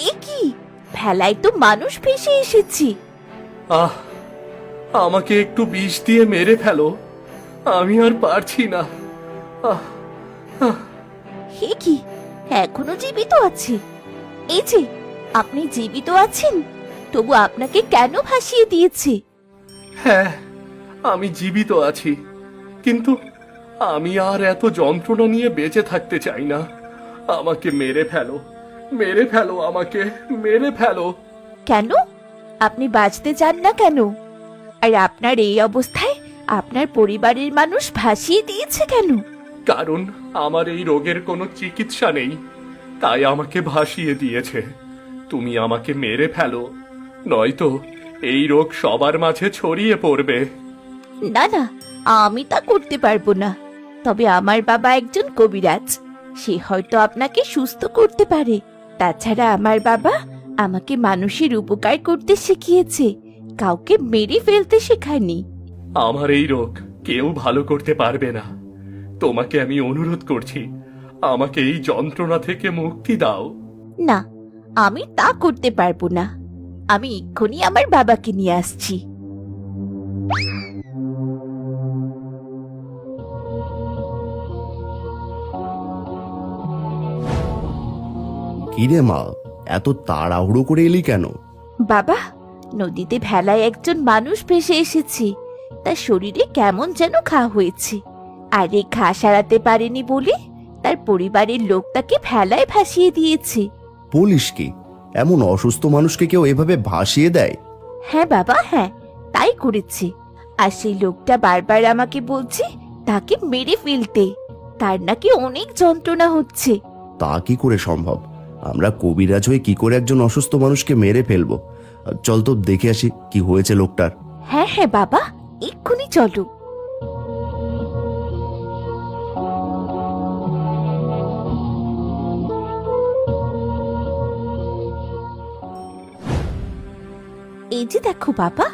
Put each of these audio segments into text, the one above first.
এ কি, ভেলায় তো মানুষ ভেসে এসেছি। আহ, আমাকে একটু বিষ দিয়ে মেরে ফেলো, আমি আর পারছি না। আহ, আহ, হে কি, এখনো জীবিত আছে? এই যে, আপনি জীবিত আছেন, তবু আপনাকে কেন ভাসিয়ে দিয়েছে? হ্যাঁ, আমি জীবিত আছি, কিন্তু আমি আর এত যন্ত্রণা নিয়ে বেঁচে থাকতে চাই না। আমাকে মেরে ফেলো, মেরে ফেলো, আমাকে মেরে ফেলো। কেন? আপনি বাঁচতে চান না কেন? আর আপনার এই অবস্থায় আপনার পরিবারের মানুষ ভাসিয়ে দিয়েছে কেন? কারণ আমার এই রোগের কোনো চিকিৎসা নেই, তাই আমাকে ভাসিয়ে দিয়েছে। তুমি আমাকে মেরে ফেলো, নয়তো এই রোগ সবার মাঝে ছড়িয়ে পড়বে। না না, আমি তা করতে পারবো না। তবে আমার বাবা একজন কবিরাজ, সে হয়তো আপনাকে সুস্থ করতে পারে। তাছাড়া আমার বাবা আমাকে মানুষের উপকার করতে শিখিয়েছে, কাউকে মেরে ফেলতে শেখায়নি। আমার এই রোগ কেউ ভালো করতে পারবে না। তোমাকে আমি অনুরোধ করছি, আমাকে এই যন্ত্রণা থেকে মুক্তি দাও। না, আমি তা করতে পারবো না। আমি এক্ষুনি আমার বাবাকে নিয়ে আসছি। কিরে মা, এত তাড়াহুড়ো করে এলি কেন? বাবা, নদীতে ভেলায় একজন মানুষ ভেসে এসেছে, তার শরীরে কেমন যেন ঘা হয়েছে। আর এই ঘা সারাতে পারেনি বলে তার পরিবারের লোক তাকে ভেলায় ভাসিয়ে দিয়েছে। বলিস কি, এমন অসুস্থ মানুষকে কেউ এভাবে ভাসিয়ে দেয়? হ্যাঁ বাবা, হ্যাঁ, তাই করেছে। আর সেই লোকটা বারবার আমাকে বলছে তাকে মেরে ফেলতে, তার নাকি অনেক যন্ত্রণা হচ্ছে। তা কি করে সম্ভব? আমরা কবিরাজ হয়ে কি করে একজন অসুস্থ মানুষকে মেরে ফেলবো? চল তো দেখে আসি কি হয়েছে লোকটার। হ্যাঁ হ্যাঁ বাবা, এক্ষুনি চলো। এই যে দেখো বাবা,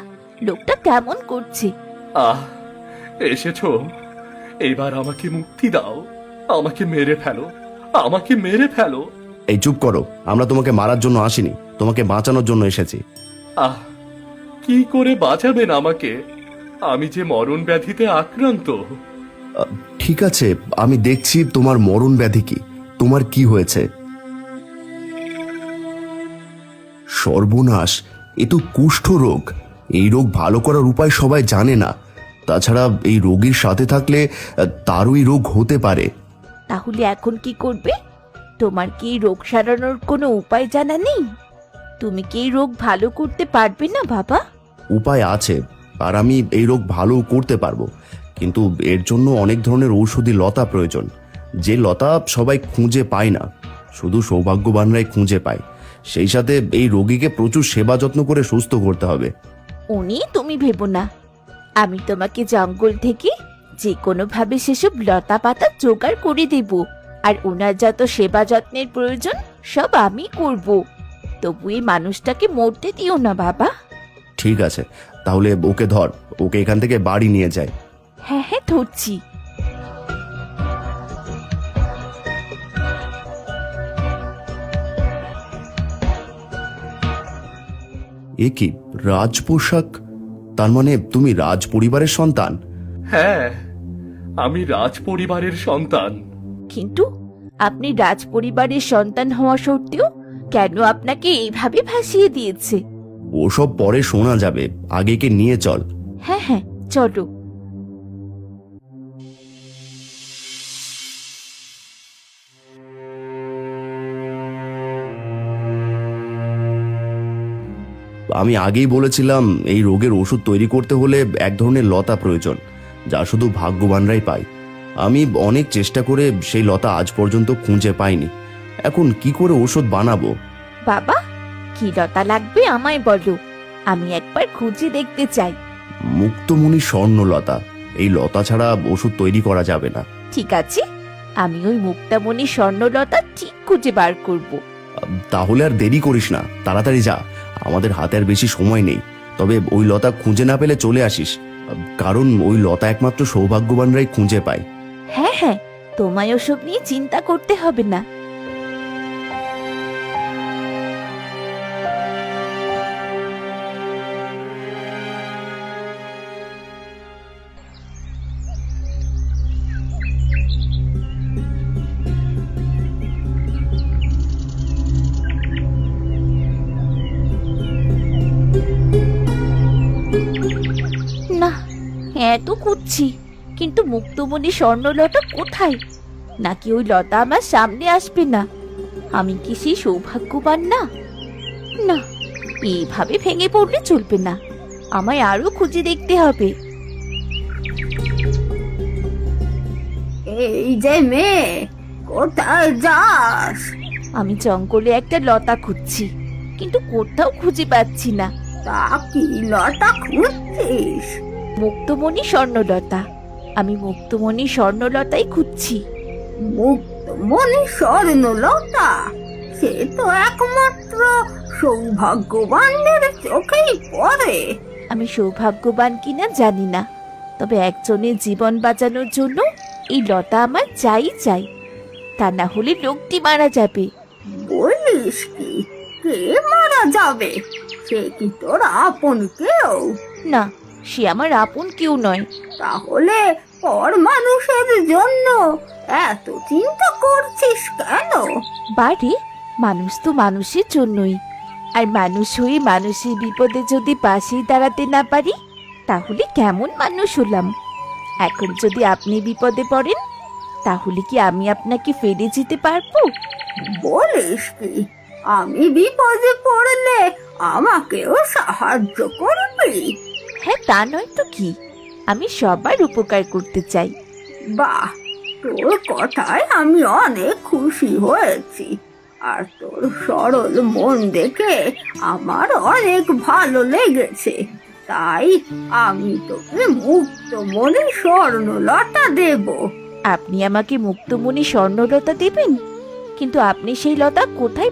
লোকটা কেমন করছে। আহ, এসেছো, এবার আমাকে মুক্তি দাও। আমাকে মেরে ফেলো, আমাকে মেরে ফেলো। এই চুপ করো, আমরা তোমাকে মারার জন্য আসিনি, তোমাকে বাঁচানোর জন্য এসেছি। আহ, কি করে বাঁচাবেন আমাকে? আমি যে মরণ ব্যাধিতে আক্রান্ত। ঠিক আছে, আমি দেখছি তোমার মরণ ব্যাধি কি, তোমার কি হয়েছে। সর্বনাশ, এ তো কুষ্ঠ রোগ। এই রোগ ভালো করার উপায় সবাই জানে না। তাছাড়া এই রোগীর সাথে থাকলে তারও এই রোগ হতে পারে। তাহলে এখন কি করবে? তোমার কি এই রোগ সারানোর কোনো উপায় জানা নেই? তুমি কি এই রোগ ভালো করতে পারবে না বাবা? উপায় আছে, আর আমি এই রোগ ভালো করতে পারবো, কিন্তু এর জন্য অনেক ধরনের ঔষধি লতা প্রয়োজন, যে লতা সবাই খুঁজে পায় না, শুধু সৌভাগ্যবানরাই খুঁজে পায়। সেই সাথে এই রোগীকে প্রচুর সেবা যত্ন করে সুস্থ করতে হবে। উনি তুমি ভেবো না, আমি তোমাকে জঙ্গল থেকে যে কোনো ভাবে সেসব লতা পাতা জোগাড় করে দেব। আর ওনার যত সেবা যত্নের প্রয়োজন সব আমি করব। তবু এই মানুষটাকে মরতে দিও না বাবা। ঠিক আছে, তাহলে ওকে ধর, ওকে এখান থেকে বাড়ি নিয়ে যায়। হ্যাঁ হ্যাঁ, ধরছি। এ কি, রাজ পোশাক? তার মানে তুমি রাজ পরিবারের সন্তান? হ্যাঁ, আমি রাজ পরিবারের সন্তান। কিন্তু আপনি রাজ পরিবারের সন্তান হওয়া সত্ত্বেও কেন আপনাকে এইভাবে ভাসিয়ে দিয়েছে? ওসব পরে শোনা যাবে, আগে কে নিয়ে চল। হ্যাঁ হ্যাঁ, চলো। আমি আগেই বলেছিলাম, এই রোগের ওষুধ তৈরি করতে হলে এক ধরনের লতা প্রয়োজন, যা শুধু ভাগ্যবানরাই পায়। আমি অনেক চেষ্টা করে সেই লতা আজ পর্যন্ত খুঁজে পাইনি। এখন কি করে ওষুধ বানাবো? বাবা, কি লতা লাগবে আমায় বলো, আমি একবার খুঁজে দেখতে চাই। মুক্তমণি স্বর্ণলতা, এই লতা ছাড়া ওষুধ তৈরি করা যাবে না। ঠিক আছে, আমি ওই মুক্তামণি স্বর্ণলতা ঠিক খুঁজে বার করব। তাহলে আর দেরি করিস না, তাড়াতাড়ি যা, আমাদের হাতে আর বেশি সময় নেই। তবে ওই লতা খুঁজে না পেলে চলে আসিস, কারণ ওই লতা একমাত্র সৌভাগ্যবানরাই খুঁজে পায়। হ্যাঁ হ্যাঁ, তোমায় ওসব নিয়ে চিন্তা করতে হবে না। না, এত খুঁজছি, কিন্তু মুক্তমণি স্বর্ণলতা কোথায়? নাকি ওই লতা আমার সামনে আসবে না? আমি কি সেই সৌভাগ্যবান না? না, এইভাবে ভেঙে পড়লে চলবে না, আমায় আরো খুঁজে দেখতে হবে। এই যে মেয়ে, কোথায় যাস? আমি জঙ্গলে একটা লতা খুঁজছি, কিন্তু কোথাও খুঁজে পাচ্ছি না। তা কি লতা খুঁজছিস? মুক্তমণি স্বর্ণলতা, আমি মুক্তমণি স্বর্ণলতাই খুঁজছি। মুক্তমণি স্বর্ণলতা? সে তো একমাত্র সৌভাগ্যবানদের চোখেই পড়ে। আমি সৌভাগ্যবান কিনা জানি না, তবে একজনের জীবন বাঁচানোর জন্য এই লতা আমার চাই চাই, তা না হলে লোকটি মারা যাবে। বলিস কি? কে মারা যাবে? সে কি তোর আপন কেউ? না, সে আমার আপন কেউ নয়। তাহলে পর মানুষের জন্য এত চিন্তা করছিস কেন? বাড়ি, মানুষ তো মানুষের জন্যই, আর মানুষ হয়ে মানুষের বিপদে যদি পাশেই দাঁড়াতে না পারি, তাহলে কেমন মানুষ হলাম? এখন যদি আপনি বিপদে পড়েন, তাহলে কি আমি আপনাকে ফেলে যেতে পারবো? বলিস কি? আমি বিপদে পড়লে আমাকেও সাহায্য করবি? হ্যাঁ, তা নয় তো কি, আমি সবার উপকার করতে চাই। বাহ, তোর কথায় আমি অনেক খুশি হয়েছি। আর তোর সরল মন দেখে আমার অনেক ভালো লেগেছে। তাই আমি তোকে মুক্তমণি স্বর্ণলতা দেব। আপনি আমাকে মুক্তমণি স্বর্ণলতা দেবেন? কিন্তু আপনি সেই লতা কোথায়